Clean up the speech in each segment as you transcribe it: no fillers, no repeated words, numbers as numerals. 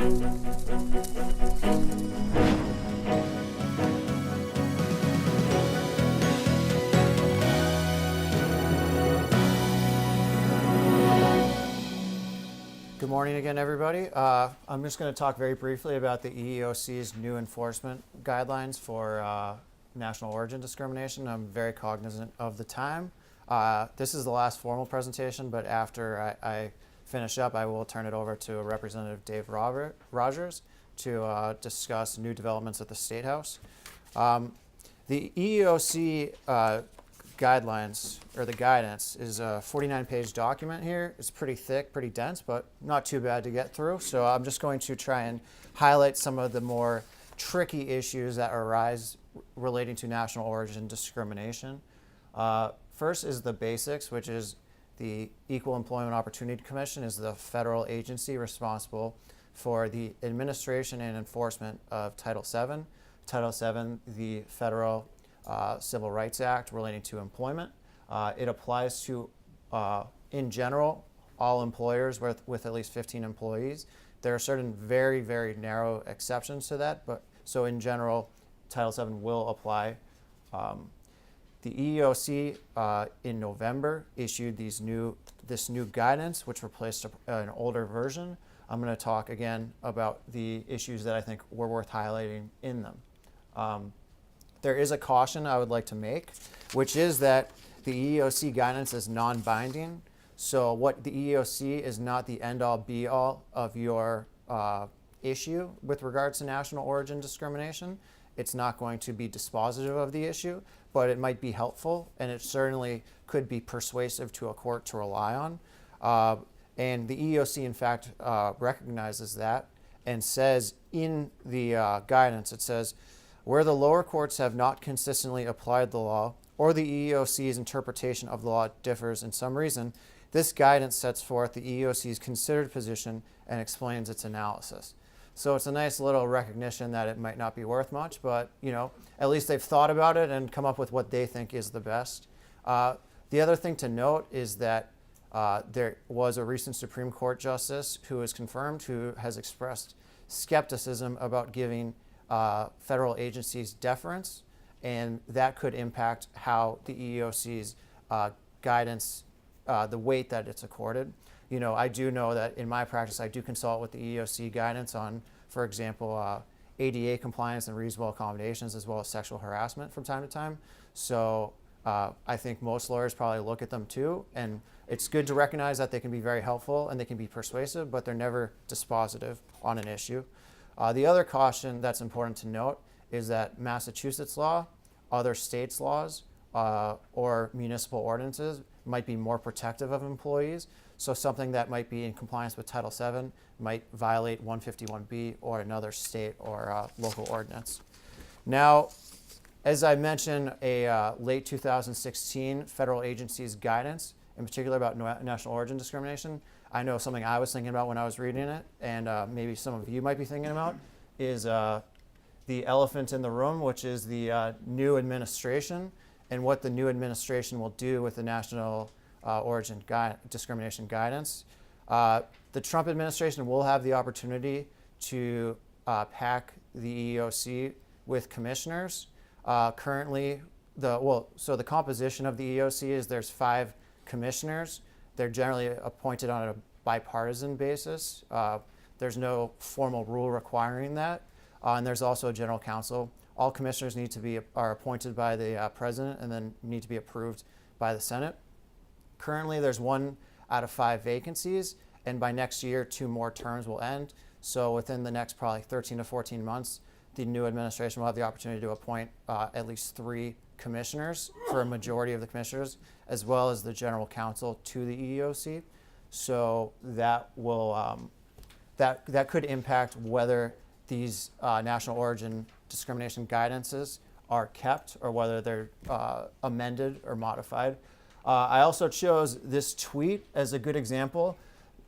Good morning again, everybody. I'm just going to talk very briefly about the EEOC's new enforcement guidelines for national origin discrimination. I'm very cognizant of the time. This is the last formal presentation, but after I finish up, I will turn it over to Representative Dave Rogers to discuss new developments at the State House. The EEOC guidelines, or the guidance, is a 49-page document here. It's pretty thick, pretty dense, but not too bad to get through. So I'm just going to try and highlight some of the more tricky issues that arise relating to national origin discrimination. First is the basics, which is the Equal Employment Opportunity Commission is the federal agency responsible for the administration and enforcement of Title VII. Title VII, the federal Civil Rights Act relating to employment. It applies to, in general, all employers with at least 15 employees. There are certain very, very narrow exceptions to that, but so in general, Title VII will apply. The EEOC in November issued this new guidance, which replaced an older version. I'm going to talk again about the issues that I think were worth highlighting in them. There is a caution I would like to make, which is that the EEOC guidance is non-binding. So what the EEOC is not the end-all be-all of your issue with regards to national origin discrimination. It's not going to be dispositive of the issue, but it might be helpful, and it certainly could be persuasive to a court to rely on. And the EEOC, in fact, recognizes that and says in the guidance, it says, where the lower courts have not consistently applied the law or the EEOC's interpretation of the law differs in some reason, this guidance sets forth the EEOC's considered position and explains its analysis. So it's a nice little recognition that it might not be worth much, but at least they've thought about it and come up with what they think is the best. The other thing to note is that there was a recent Supreme Court justice who has confirmed, who has expressed skepticism about giving federal agencies deference, and that could impact how the EEOC's guidance, the weight that it's accorded. I do know that in my practice, I do consult with the EEOC guidance on, for example, ADA compliance and reasonable accommodations, as well as sexual harassment from time to time. So I think most lawyers probably look at them too, and it's good to recognize that they can be very helpful and they can be persuasive, but they're never dispositive on an issue. The other caution that's important to note is that Massachusetts law, other states' laws, or municipal ordinances might be more protective of employees. So something that might be in compliance with Title VII might violate 151B or another state or local ordinance. Now, as I mentioned, a late 2016 federal agency's guidance, in particular about national origin discrimination, I know something I was thinking about when I was reading it, and maybe some of you might be thinking about, is the elephant in the room, which is the new administration and what the new administration will do with the national origin discrimination guidance. The Trump administration will have the opportunity to pack the EEOC with commissioners. Currently, so the composition of the EEOC is there's 5 commissioners. They're generally appointed on a bipartisan basis. There's no formal rule requiring that. And there's also a general counsel. All commissioners are appointed by the president and then need to be approved by the Senate. Currently, there's 1 out of 5 vacancies, and by next year, 2 more terms will end. So within the next probably 13 to 14 months, the new administration will have the opportunity to appoint at least 3 commissioners for a majority of the commissioners, as well as the general counsel to the EEOC. So that will that could impact whether these national origin discrimination guidances are kept or whether they're amended or modified. I also chose this tweet as a good example.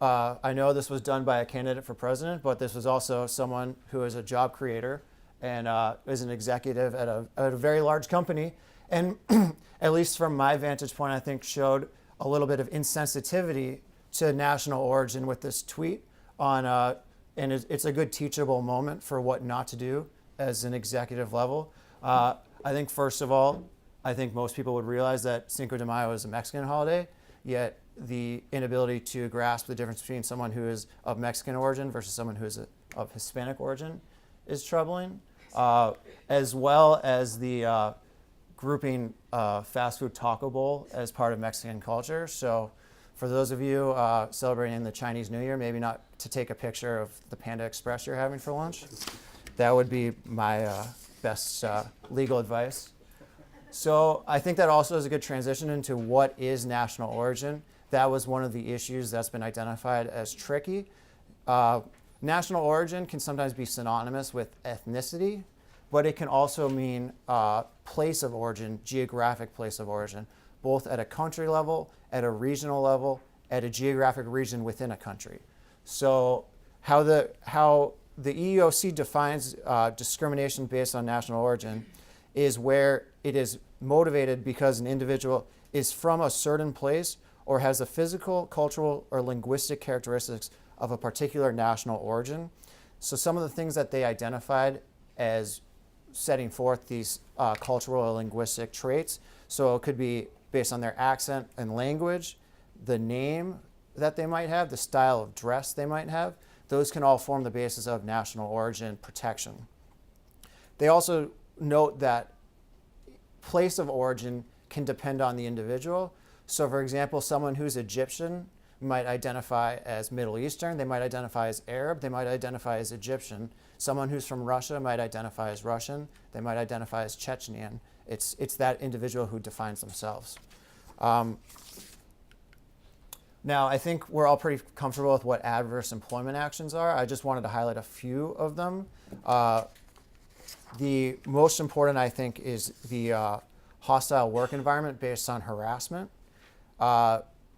I know this was done by a candidate for president, but this was also someone who is a job creator and is an executive at a very large company. And at least from my vantage point, I think showed a little bit of insensitivity to national origin with this tweet on and it's a good teachable moment for what not to do as an executive level. I think first of all, I think most people would realize that Cinco de Mayo is a Mexican holiday, yet the inability to grasp the difference between someone who is of Mexican origin versus someone who is of Hispanic origin is troubling, as well as the grouping fast food taco bowl as part of Mexican culture. So for those of you celebrating the Chinese New Year, maybe not to take a picture of the Panda Express you're having for lunch. That would be my best legal advice. So I think that also is a good transition into what is national origin. That was one of the issues that's been identified as tricky. National origin can sometimes be synonymous with ethnicity, but it can also mean place of origin, geographic place of origin, both at a country level, at a regional level, at a geographic region within a country. So how the EEOC defines discrimination based on national origin is where it is motivated because an individual is from a certain place or has the physical, cultural, or linguistic characteristics of a particular national origin. So some of the things that they identified as setting forth these cultural or linguistic traits, so it could be based on their accent and language, the name that they might have, the style of dress they might have, those can all form the basis of national origin protection. They also note that place of origin can depend on the individual. So for example, someone who's Egyptian might identify as Middle Eastern, they might identify as Arab, they might identify as Egyptian. Someone who's from Russia might identify as Russian, they might identify as Chechnyan. It's that individual who defines themselves. Now, I think we're all pretty comfortable with what adverse employment actions are. I just wanted to highlight a few of them. The most important, I think, is the hostile work environment based on harassment.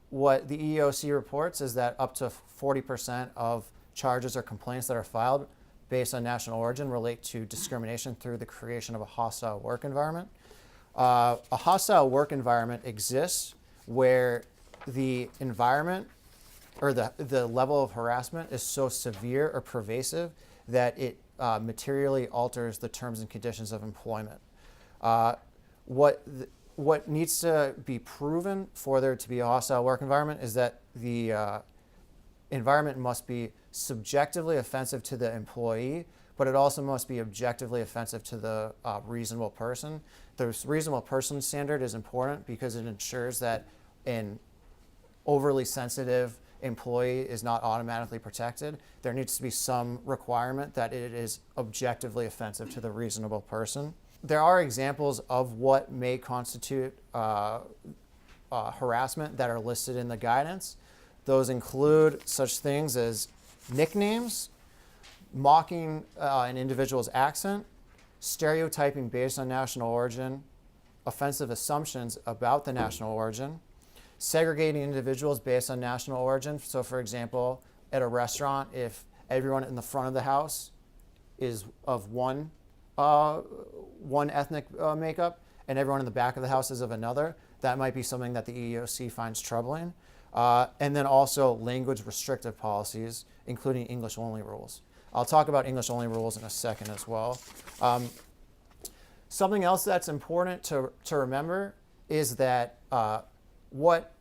What the EEOC reports is that up to 40% of charges or complaints that are filed based on national origin relate to discrimination through the creation of a hostile work environment. A hostile work environment exists where the environment or the level of harassment is so severe or pervasive that it materially alters the terms and conditions of employment. What needs to be proven for there to be a hostile work environment is that the environment must be subjectively offensive to the employee, but it also must be objectively offensive to the reasonable person. The reasonable person standard is important because it ensures that an overly sensitive employee is not automatically protected. There needs to be some requirement that it is objectively offensive to the reasonable person. There are examples of what may constitute harassment that are listed in the guidance. Those include such things as nicknames, mocking an individual's accent, stereotyping based on national origin, offensive assumptions about the national origin, segregating individuals based on national origin. So for example, at a restaurant, if everyone in the front of the house is of one ethnic makeup and everyone in the back of the house is of another, that might be something that the EEOC finds troubling. And then also language restrictive policies, including English only rules. I'll talk about English only rules in a second as well. Something else that's important to remember is that what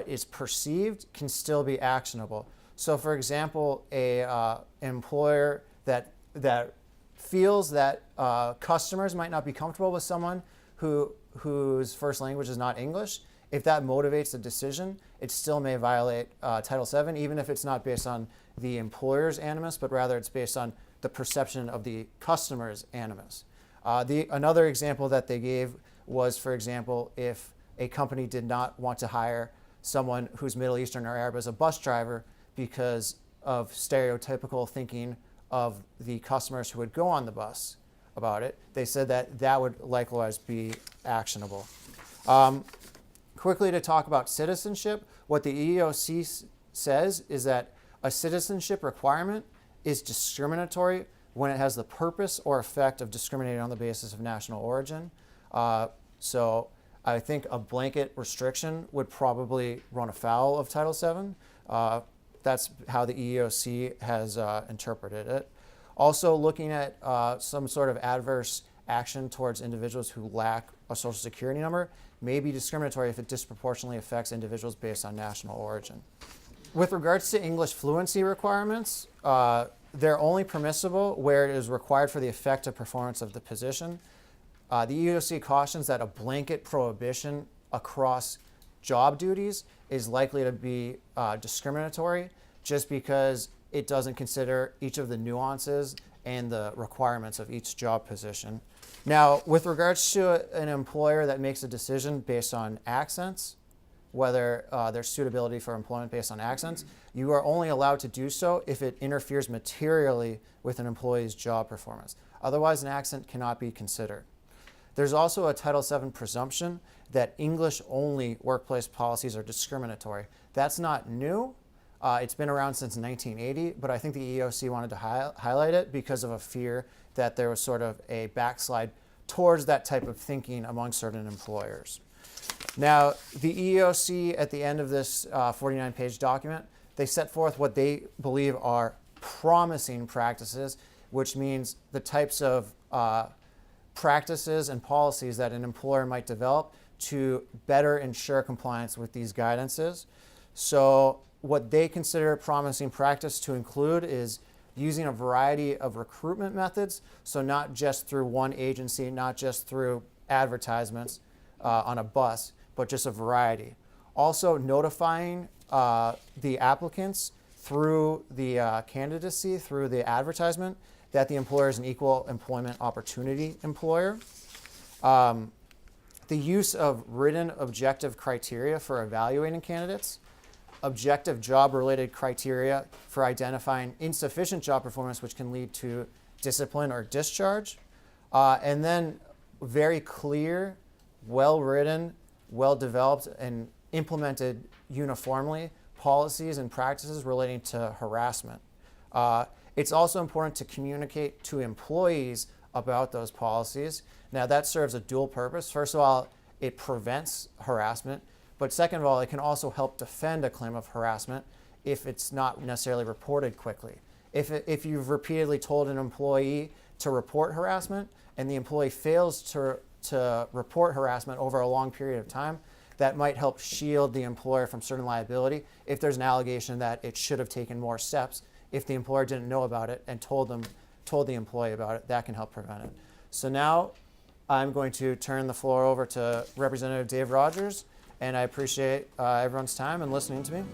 is perceived can still be actionable. So for example, an employer that feels that customers might not be comfortable with someone whose first language is not English, if that motivates a decision, it still may violate Title VII, even if it's not based on the employer's animus, but rather it's based on the perception of the customer's animus. Another example that they gave was, for example, if a company did not want to hire someone who's Middle Eastern or Arab as a bus driver because of stereotypical thinking of the customers who would go on the bus about it, they said that that would likewise be actionable. Quickly to talk about citizenship, what the EEOC says is that a citizenship requirement is discriminatory when it has the purpose or effect of discriminating on the basis of national origin. So I think a blanket restriction would probably run afoul of Title VII. that's how the EEOC has interpreted it. Also looking at some sort of adverse action towards individuals who lack a social security number may be discriminatory if it disproportionately affects individuals based on national origin. With regards to English fluency requirements, they're only permissible where it is required for the effective performance of the position. The EEOC cautions that a blanket prohibition across job duties is likely to be discriminatory just because it doesn't consider each of the nuances and the requirements of each job position. Now, with regards to an employer that makes a decision based on accents, whether there's suitability for employment based on accents, you are only allowed to do so if it interferes materially with an employee's job performance. Otherwise, an accent cannot be considered. There's also a Title VII presumption that English-only workplace policies are discriminatory. That's not new. It's been around since 1980, but I think the EEOC wanted to highlight it because of a fear that there was sort of a backslide towards that type of thinking among certain employers. Now, the EEOC, at the end of this 49-page document, they set forth what they believe are promising practices, which means the types of practices and policies that an employer might develop to better ensure compliance with these guidances. So what they consider promising practice to include is using a variety of recruitment methods, so not just through one agency, not just through advertisements on a bus, but just a variety. Also notifying the applicants through the candidacy, through the advertisement, that the employer is an equal employment opportunity employer. The use of written objective criteria for evaluating candidates, objective job-related criteria for identifying insufficient job performance, which can lead to discipline or discharge, and then very clear, well-written, well-developed, and implemented uniformly policies and practices relating to harassment. It's also important to communicate to employees about those policies. Now, that serves a dual purpose. First of all, it prevents harassment, but second of all, it can also help defend a claim of harassment if it's not necessarily reported quickly. If you've repeatedly told an employee to report harassment and the employee fails to report harassment over a long period of time, that might help shield the employer from certain liability if there's an allegation that it should have taken more steps. If the employer didn't know about it and told the employee about it, that can help prevent it. So now I'm going to turn the floor over to Representative Dave Rogers, and I appreciate everyone's time and listening to me.